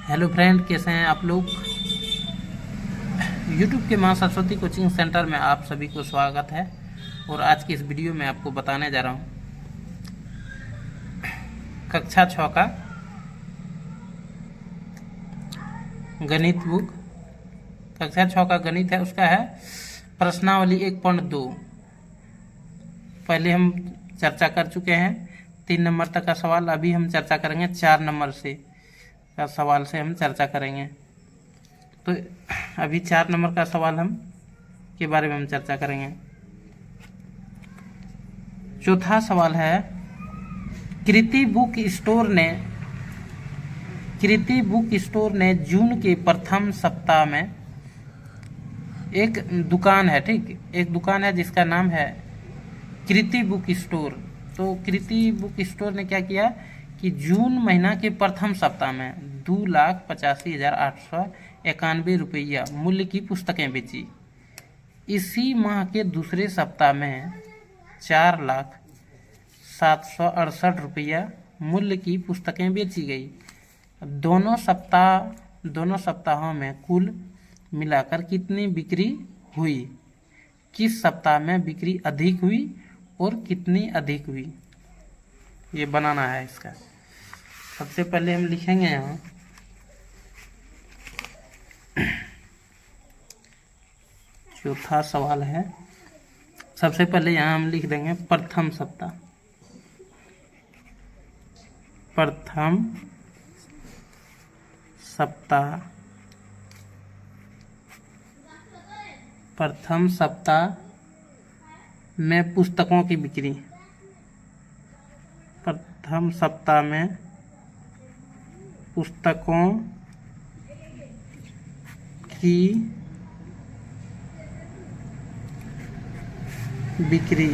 Hello friend, कैसे हैं आप लोग। यूट्यूब के माँ सरस्वती कोचिंग सेंटर में आप सभी को स्वागत है। और आज की इस वीडियो में आपको बताने जा रहा हूँ कक्षा 6 का गणित बुक। कक्षा 6 का गणित है, उसका है प्रश्नावली 1.2। पहले हम चर्चा कर चुके हैं 3 नंबर तक का सवाल। अभी हम चर्चा करेंगे 4 नंबर से का सवाल से हम चर्चा करेंगे। तो अभी 4 नंबर का सवाल हम के बारे में हम चर्चा करेंगे। चौथा सवाल है, कृति बुक स्टोर ने जून के प्रथम सप्ताह में एक दुकान है, ठीक, एक दुकान है जिसका नाम है कृति बुक स्टोर। तो कृति बुक स्टोर ने क्या किया कि जून महीना के प्रथम सप्ताह में 2,85,891 रुपया मूल्य की पुस्तकें बेची। इसी माह के दूसरे सप्ताह में 4,07,68 रुपया मूल्य की पुस्तकें बेची गई। दोनों सप्ताहों में कुल मिलाकर कितनी बिक्री हुई, किस सप्ताह में बिक्री अधिक हुई और कितनी अधिक हुई, ये बनाना है इसका। सबसे पहले हम लिखेंगे यहाँ चौथा सवाल है। सबसे पहले यहाँ हम लिख देंगे प्रथम सप्ताह प्रथम सप्ताह में पुस्तकों की बिक्री। प्रथम सप्ताह में पुस्तकों की बिक्री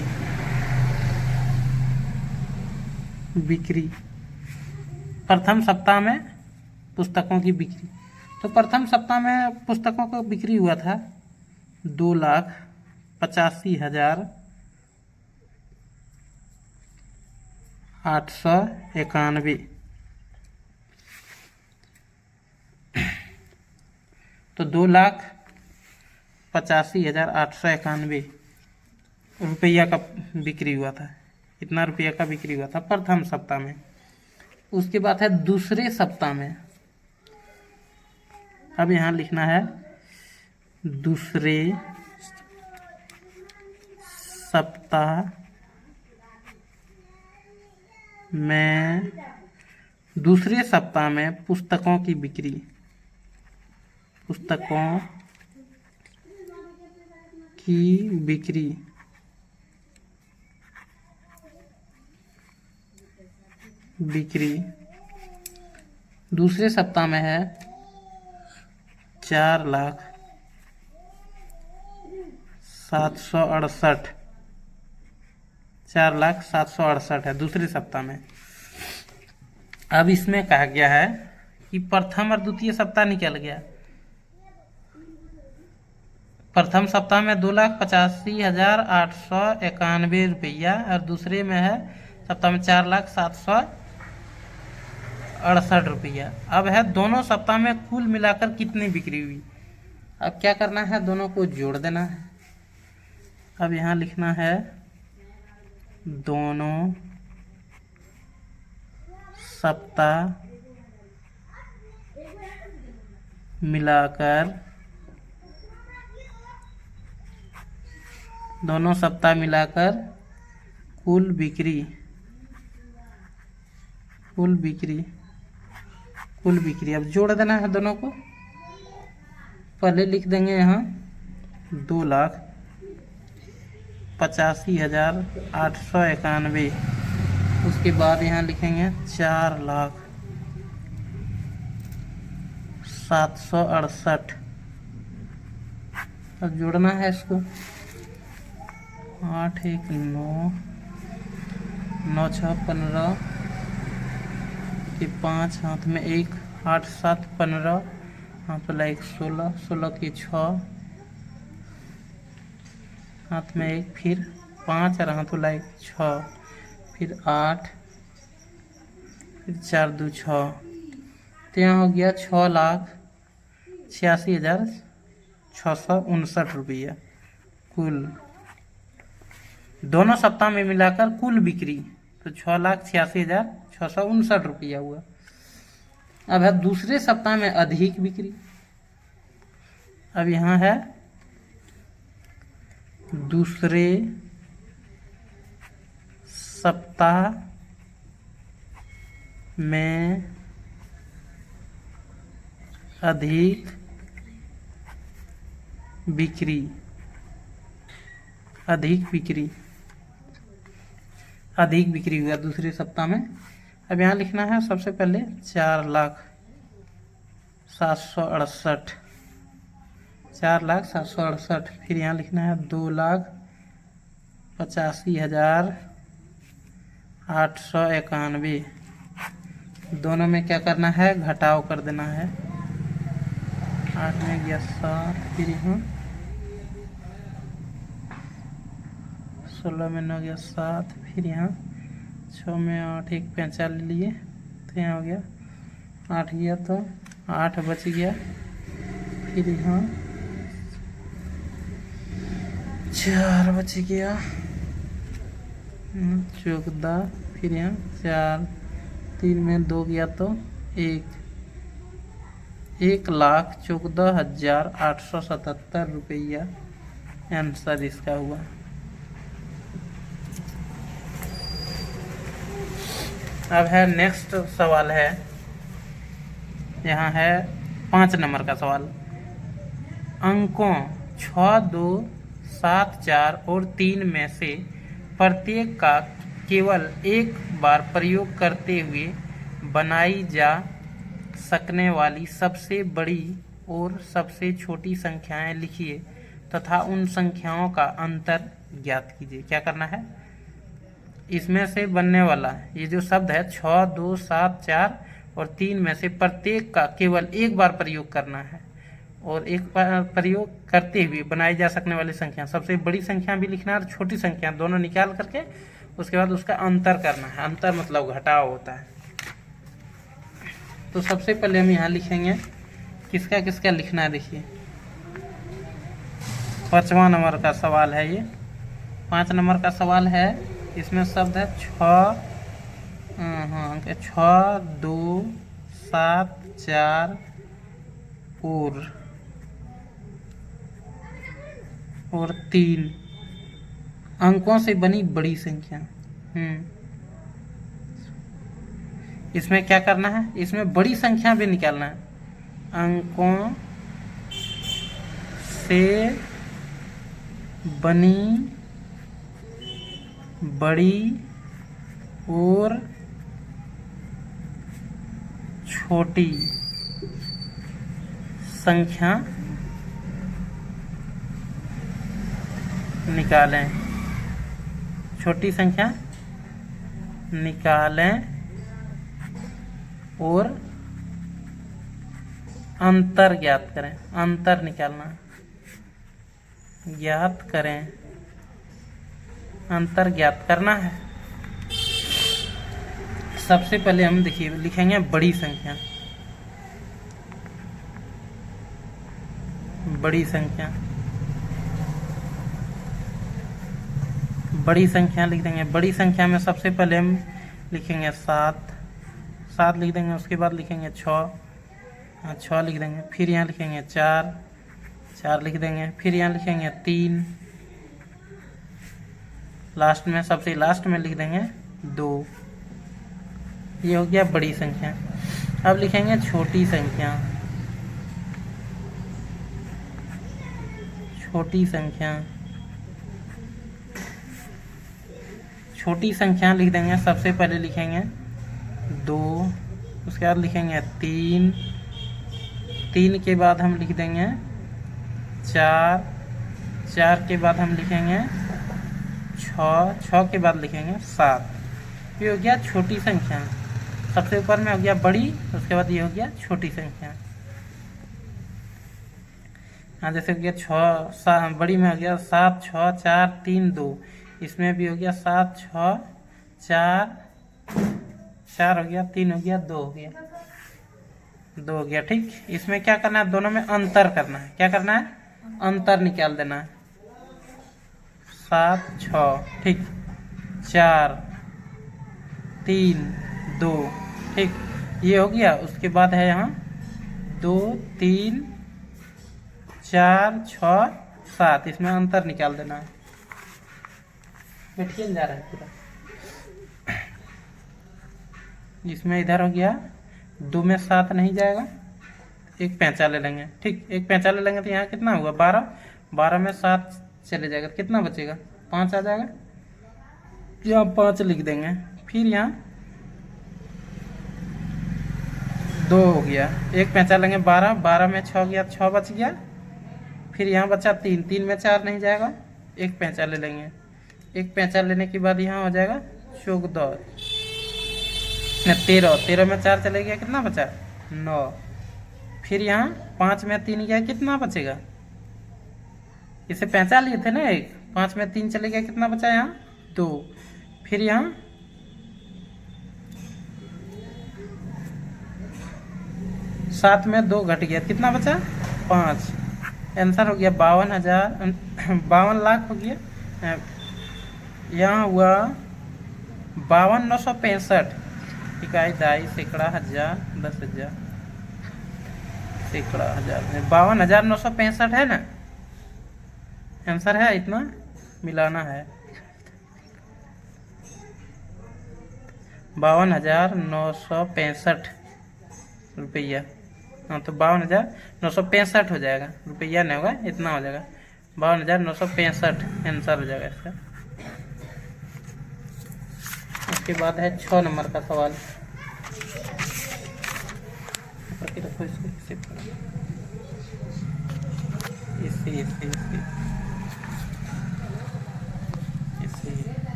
प्रथम सप्ताह में पुस्तकों की बिक्री। तो प्रथम सप्ताह में पुस्तकों का बिक्री हुआ था 2,85,891। तो 2,85,891 रुपया का बिक्री हुआ था। इतना रुपया का बिक्री हुआ था प्रथम सप्ताह में। उसके बाद है दूसरे सप्ताह में। अब यहाँ लिखना है दूसरे सप्ताह में पुस्तकों की बिक्री। दूसरे सप्ताह में है 4,07,68 है दूसरे सप्ताह में। अब इसमें कहा गया है कि प्रथम और द्वितीय सप्ताह निकल गया। प्रथम सप्ताह में 2,85,891 रुपया और दूसरे में है सप्ताह में 4,07,68 रुपया। अब है दोनों सप्ताह में कुल मिलाकर कितनी बिक्री हुई। अब क्या करना है, दोनों को जोड़ देना है। अब यहाँ लिखना है दोनों सप्ताह मिलाकर कुल बिक्री। अब जोड़ देना है दोनों को। पहले लिख देंगे यहाँ 2,85,891। उसके बाद यहाँ लिखेंगे 4,07,68। अब जोड़ना है इसको। 8 1 9 9 6 15 के 5 हाथ में 1 8 7 15 हाथ वाला 1 16 16 की 6 हाथ में 1 फिर 5 और हाथ वाला 1 6 फिर 8 फिर 4 2 6 तो यहाँ हो गया 6,86,659 रुपया कुल। दोनों सप्ताह में मिलाकर कुल बिक्री तो 6,86,659 रुपया हुआ। अब है दूसरे सप्ताह में अधिक बिक्री। अब यहाँ है दूसरे सप्ताह में अधिक बिक्री, अधिक बिक्री हुआ दूसरे सप्ताह में। अब यहाँ लिखना है सबसे पहले 4,07,68, 4,07,68। फिर यहाँ लिखना है 2,85,891। दोनों में क्या करना है, घटाव कर देना है। 8 में गया 7, फिर यहाँ 16 में 9 गया 7, फिर यहाँ 6 में 8, 1 पैंचा ले लिए तो यहाँ हो गया 8 गया तो 8 बच गया। फिर यहाँ 4 बच गया 14, फिर यहाँ 4, 3 में 2 गया तो 1,14,877 रुपया आंसर इसका हुआ। अब है नेक्स्ट सवाल है, यहाँ है 5 नंबर का सवाल। अंकों 6, 2, 7, 4 और 3 में से प्रत्येक का केवल एक बार प्रयोग करते हुए बनाई जा सकने वाली सबसे बड़ी और सबसे छोटी संख्याएं लिखिए तथा उन संख्याओं का अंतर ज्ञात कीजिए। क्या करना है, इसमें से बनने वाला ये जो शब्द है 6, 2, 7, 4 और 3 में से प्रत्येक का केवल एक बार प्रयोग करना है और एक बार प्रयोग करते हुए बनाई जा सकने वाली संख्या, सबसे बड़ी संख्या भी लिखना है और छोटी संख्या दोनों निकाल करके उसके बाद उसका अंतर करना है। अंतर मतलब घटाव होता है। तो सबसे पहले हम यहाँ लिखेंगे किसका किसका लिखना है। देखिए 5वां नंबर का सवाल है ये। 5 नंबर का सवाल है, इसमें शब्द है 6, 2, 7, 4 और 3 अंकों से बनी बड़ी संख्या। इसमें क्या करना है, इसमें बड़ी संख्या भी निकालना है। अंकों से बनी बड़ी और छोटी संख्या निकालें। छोटी संख्या निकालें और अंतर ज्ञात करें। अंतर निकालना, ज्ञात करें, अंतर ज्ञात करना है। सबसे पहले हम देखिए लिखेंगे बड़ी संख्या। बड़ी संख्या, बड़ी संख्या लिख देंगे। बड़ी संख्या में सबसे पहले हम लिखेंगे 7 लिख देंगे। उसके बाद लिखेंगे 6 लिख देंगे। फिर यहाँ लिखेंगे 4 लिख देंगे। फिर यहाँ लिखेंगे 3, लास्ट में सबसे लास्ट में लिख देंगे 2। ये हो गया बड़ी संख्या। अब लिखेंगे छोटी संख्या। छोटी संख्या, छोटी संख्या लिख देंगे। सबसे पहले लिखेंगे 2, उसके बाद लिखेंगे 3 के बाद हम लिख देंगे 4 के बाद हम लिखेंगे 6 के बाद लिखेंगे 7। ये हो गया छोटी संख्या। सबसे ऊपर में हो गया बड़ी, उसके बाद ये हो गया छोटी संख्या। हाँ, जैसे हो गया 6 बड़ी में हो गया 7, 6, 4, 3, 2। इसमें भी हो गया 7, 6, 4 हो गया, 3 हो गया, 2 हो गया। 2 हो गया। ठीक, इसमें क्या करना है, दोनों में अंतर करना है। क्या करना है, अंतर निकाल देना है। 7 6, ठीक, 4 3 2, ठीक, ये हो गया। उसके बाद है यहाँ 2 3 4 6 7, इसमें अंतर निकाल देना है। बैठिए जा रहा है पूरा। इसमें इधर हो गया 2 में 7 नहीं जाएगा, एक पैंचा ले लेंगे। ठीक, एक पैंचा ले लेंगे तो यहाँ कितना हुआ 12, 12 में 7 चले जाएगा तो कितना बचेगा 5 आ जाएगा। यहाँ 5 लिख देंगे। फिर यहाँ 2 हो गया, एक पैंचा लेंगे 12, 12 में 6 गया, 6 बच गया। फिर यहाँ बचा 3, 3 में 4 नहीं जाएगा, एक पैंचा ले लेंगे। एक पैंचा लेने के बाद यहाँ हो जाएगा 14, 13, 13 में 4 चले गया, कितना बचा 9। फिर यहाँ 5 में 3 गया, कितना बचेगा, इसे पैंचा लिए थे ना एक, 5 में 3 चले गया, कितना बचा यहाँ 2। फिर यहाँ 7 में 2 घट गया, कितना बचा 5। आंसर हो गया 52 लाख हो गया। यहाँ हुआ 52,965 इकाई, दाई, सैकड़ा, हजार, 10,000, सैकड़ा, हजार, 52,965 है ना आंसर है। इतना मिलाना है 52,965 रुपया। हाँ, तो 52,965 हो जाएगा, रुपया नहीं होगा, इतना हो जाएगा 52,965 आंसर हो जाएगा इसका। उसके बाद है 6 नंबर का सवाल। रखो इसको, इसे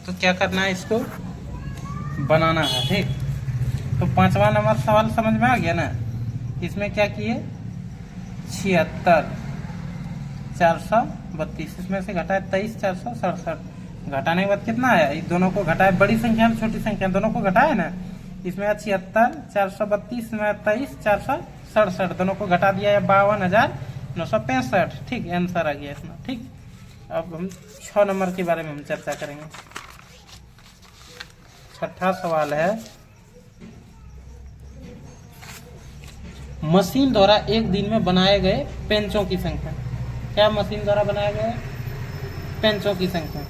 तो क्या करना है, इसको बनाना है। ठीक, तो 5वां नंबर सवाल समझ में आ गया ना। इसमें क्या किए 76 432, इसमें से घटाए 23 467, घटाने के बाद कितना आया, इन दोनों को घटाए, बड़ी संख्या में छोटी संख्या दोनों को घटाए ना। इसमें 76 432 में 23 467, दोनों को घटा दिया 52,965। ठीक, आंसर आ गया इसमें। ठीक, अब हम 6 नंबर के बारे में हम चर्चा करेंगे। 6ठा सवाल है, मशीन द्वारा एक दिन में बनाए गए पेंचों की संख्या। क्या मशीन द्वारा बनाए गए पेंचों की संख्या।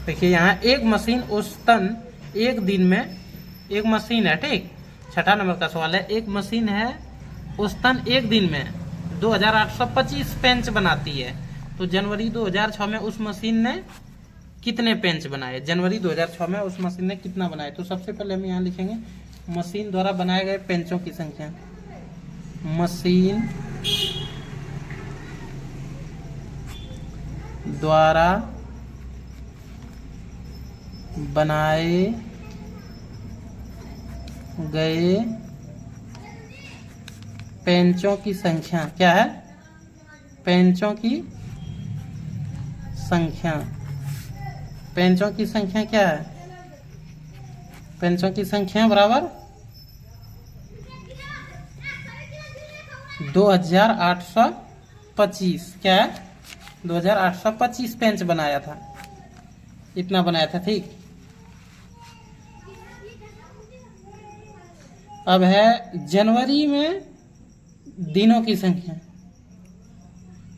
देखिए यहाँ एक मशीन औसतन एक दिन में, एक मशीन है। ठीक, 6ठा नंबर का सवाल है, एक मशीन है औसतन एक दिन में 2825 पेंच बनाती है। तो जनवरी 2006 में उस मशीन ने कितने पेंच बनाए, जनवरी 2006 में उस मशीन ने कितना बनाए। तो सबसे पहले हम यहाँ लिखेंगे मशीन द्वारा बनाए गए पेंचों की संख्या। मशीन द्वारा बनाए गए पेंचों की संख्या क्या है? पेंचों की संख्या। पेंचों की संख्या क्या है? पेंचों की संख्या बराबर 2825। क्या है? 2825 पेंच बनाया था, इतना बनाया था। ठीक, अब है जनवरी में दिनों की संख्या।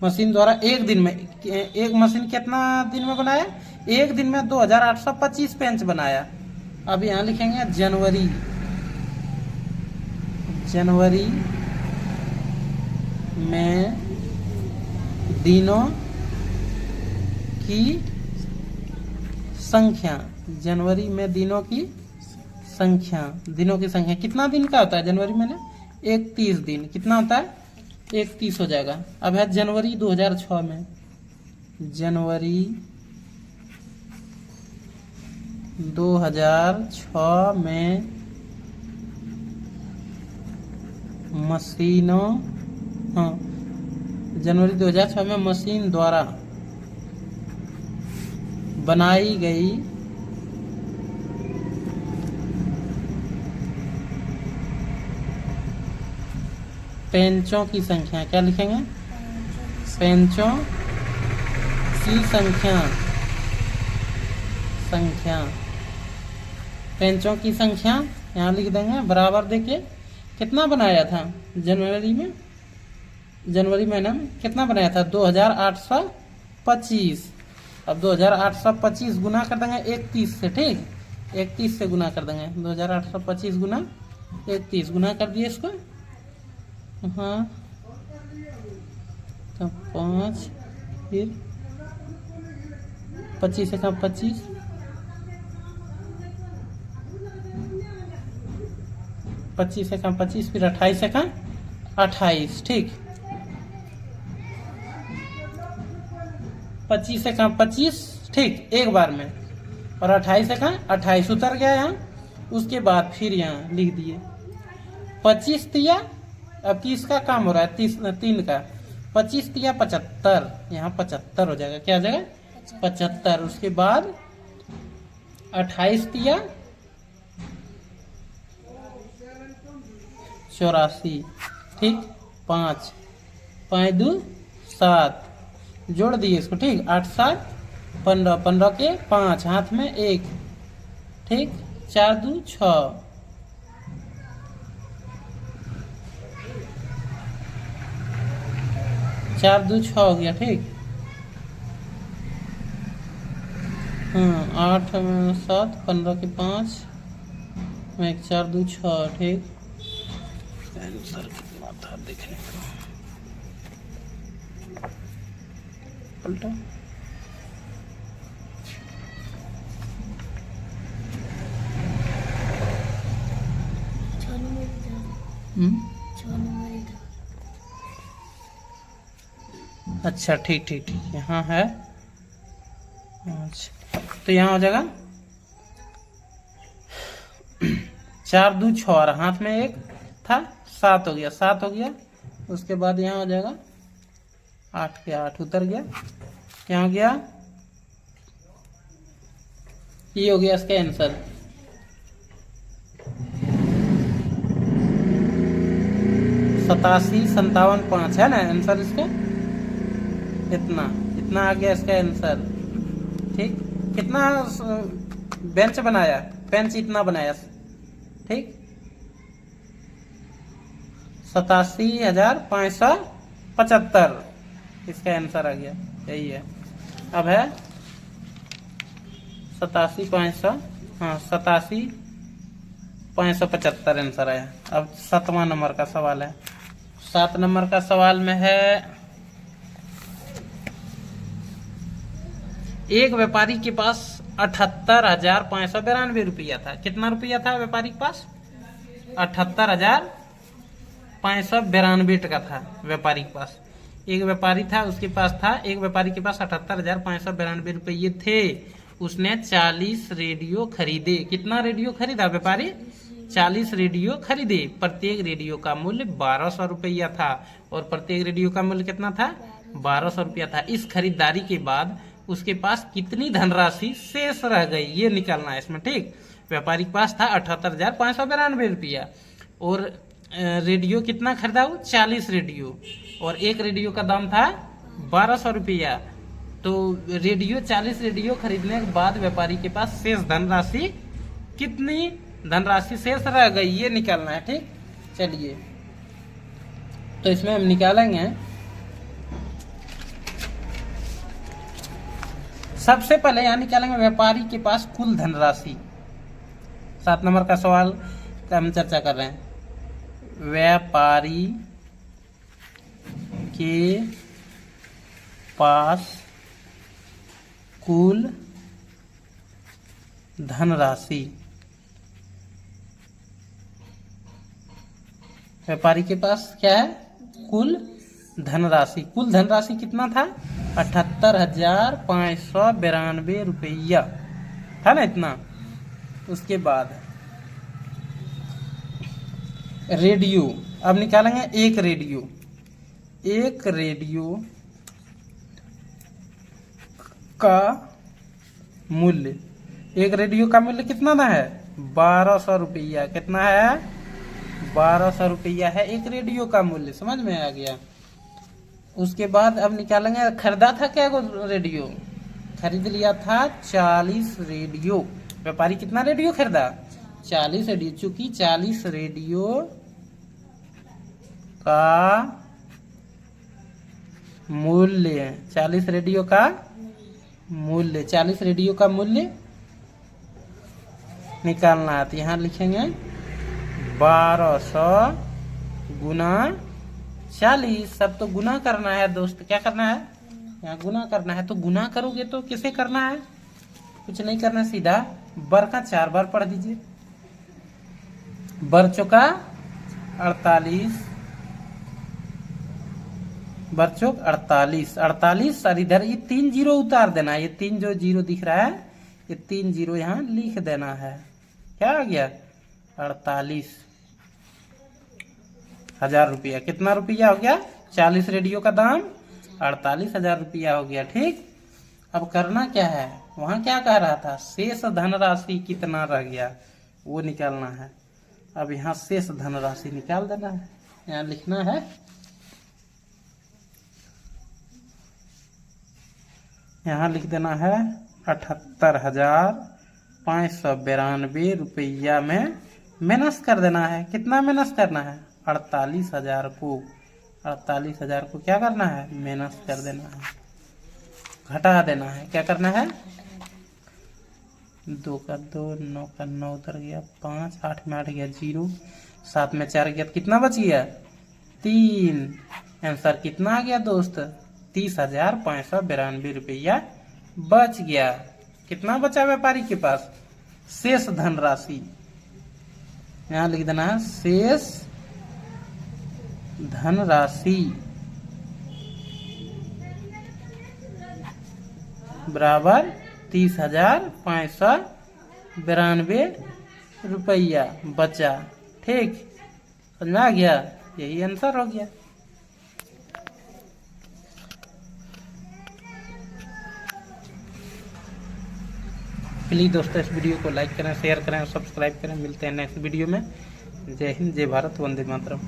मशीन द्वारा एक दिन में, एक मशीन कितना दिन में बनाया? एक दिन में 2825 पेंच बनाया। अब यहां लिखेंगे जनवरी। जनवरी में दिनों की संख्या। जनवरी में दिनों की संख्या। दिनों की संख्या कितना दिन का होता है जनवरी में ना? 31 दिन। कितना होता है? 31 हो जाएगा। अब है जनवरी 2006 में। जनवरी 2006 में मशीनों, हाँ, जनवरी 2006 में मशीन द्वारा बनाई गई पेंचों की संख्या। क्या लिखेंगे? पेंचों की संख्या। संख्या, पेंचों की संख्या यहाँ लिख देंगे बराबर। देखिए कितना बनाया था जनवरी में, जनवरी महीना में कितना बनाया था? 2825। अब 2825 गुना कर देंगे 31 से। ठीक, 31 से गुना कर देंगे। 2825 गुना 31 गुना कर दिए इसको। हाँ, तो 5, फिर 25 से कम 25, 25 से कम 25, फिर 28 से कम 28। ठीक, 25 से कम 25। ठीक, एक बार में। और 28 से कम 28 उतर गया यहाँ। उसके बाद फिर यहाँ लिख दिए 25 तिया। अब किसका काम हो रहा है? 3 का। 25 तिया 75, यहाँ 75 हो जाएगा। क्या हो जाएगा? 75। उसके बाद 28 तिया 84। ठीक, 5, 5 2 7, जोड़ दिए इसको। ठीक, 8 7 15, 15 के 5, हाथ में 1। ठीक, 4 2 6, 4 2 6 हो गया। ठीक, हाँ, 8 7 15 के 5 में 1 4 2 6। ठीक, आंसर कितना था देखने को। पलटा, अच्छा, ठीक ठीक ठीक, यहाँ है। अच्छा, तो यहाँ हो जाएगा 4 2 6 और हाथ में 1 था, 7 हो गया। 7 हो गया। उसके बाद यहाँ हो जाएगा 8 के 8 उतर गया। क्या हो गया? ये हो गया इसका आंसर। 87 57 5 है ना आंसर इसका। इतना इतना आ गया इसका आंसर। ठीक, कितना बेंच बनाया? बेंच इतना बनाया। ठीक, 87,575 इसका आंसर आ गया। यही है। अब है 87,500, हाँ 87,575 आंसर आया। अब 7वां नंबर का सवाल है। 7 नंबर का सवाल में है, एक व्यापारी के पास 78,592 रुपया था। कितना रुपया था व्यापारी के पास? 78,592 592 टका था व्यापारी के पास। एक व्यापारी था, उसके पास था, एक व्यापारी के पास 78,592 रुपये थे। उसने 40 रेडियो खरीदे। कितना रेडियो खरीदा व्यापारी? 40 रेडियो खरीदे। प्रत्येक रेडियो का मूल्य 1200 रुपया था। और प्रत्येक रेडियो का मूल्य कितना था? 1200 रुपया था। इस खरीदारी के बाद उसके पास कितनी धनराशि शेष रह गई, ये निकालना है इसमें। ठीक, व्यापारी के पास था 78,592 रुपया और रेडियो कितना खरीदा वो? 40 रेडियो, और एक रेडियो का दाम था 1200 रुपया। तो रेडियो 40 रेडियो खरीदने के बाद व्यापारी के पास शेष धनराशि कितनी धनराशि शेष रह गई, ये निकालना है। ठीक, चलिए तो इसमें हम निकालेंगे। सबसे पहले यहाँ निकालेंगे व्यापारी के पास कुल धनराशि। 7 नंबर का सवाल का हम चर्चा कर रहे हैं। व्यापारी के पास कुल धनराशि। व्यापारी के पास क्या है? कुल धनराशि। कुल धनराशि कितना था? 78,592 रुपया था ना, इतना। उसके बाद रेडियो, अब निकालेंगे एक रेडियो। एक रेडियो का मूल्य, एक रेडियो का मूल्य कितना ना है? 1200 रुपया। कितना है? 1200 रुपया है एक रेडियो का मूल्य। समझ में आ गया? उसके बाद अब निकालेंगे खरीदा था क्या रेडियो? खरीद लिया था 40 रेडियो। व्यापारी कितना रेडियो खरीदा? 40 रेडियो। चूंकि 40 रेडियो का मूल्य, 40 रेडियो का मूल्य, 40 रेडियो का मूल्य निकालना है। तो यहाँ लिखेंगे 1200 गुना 40। सब तो गुना करना है दोस्त। क्या करना है? यहाँ गुना करना है। तो गुना करोगे तो किसे करना है? कुछ नहीं करना, सीधा बर का 4 बार पढ़ दीजिए। बर चौका 48, बर चौक 48, 48। और इधर ये 3 जीरो उतार देना है। ये 3 जो जीरो दिख रहा है, ये 3 जीरो यहाँ लिख देना है। क्या आ गया? 48,000 रुपया। कितना रुपया हो गया? 40 रेडियो का दाम 48,000 रुपया हो गया। ठीक, अब करना क्या है? वहां क्या कह रहा था? शेष धनराशि कितना रह गया वो निकालना है। अब यहाँ शेष धनराशि निकाल देना है। यहाँ लिखना है, यहाँ लिख देना है 78,592 रुपया में माइनस कर देना है। कितना माइनस करना है? 48,000 को। 48,000 को क्या करना है? माइनस कर देना है, घटा देना है। क्या करना है? 2 का 2, 9 का 9 उतर गया, 5, 8 में 8 गया 0, 7 में 4 गया, कितना बच गया? 3। आंसर कितना आ गया दोस्त? 30,592 रुपया बच गया। कितना बचा व्यापारी के पास? शेष धनराशि। यहाँ लिख देना है शेष धनराशि बराबर 30,592 रुपया बचा। ठीक, समझ में आ गया? यही आंसर हो गया। प्लीज़ दोस्तों इस वीडियो को लाइक करें, शेयर करें, सब्सक्राइब करें। मिलते हैं नेक्स्ट वीडियो में। जय हिंद, जय भारत, वंदे मातरम।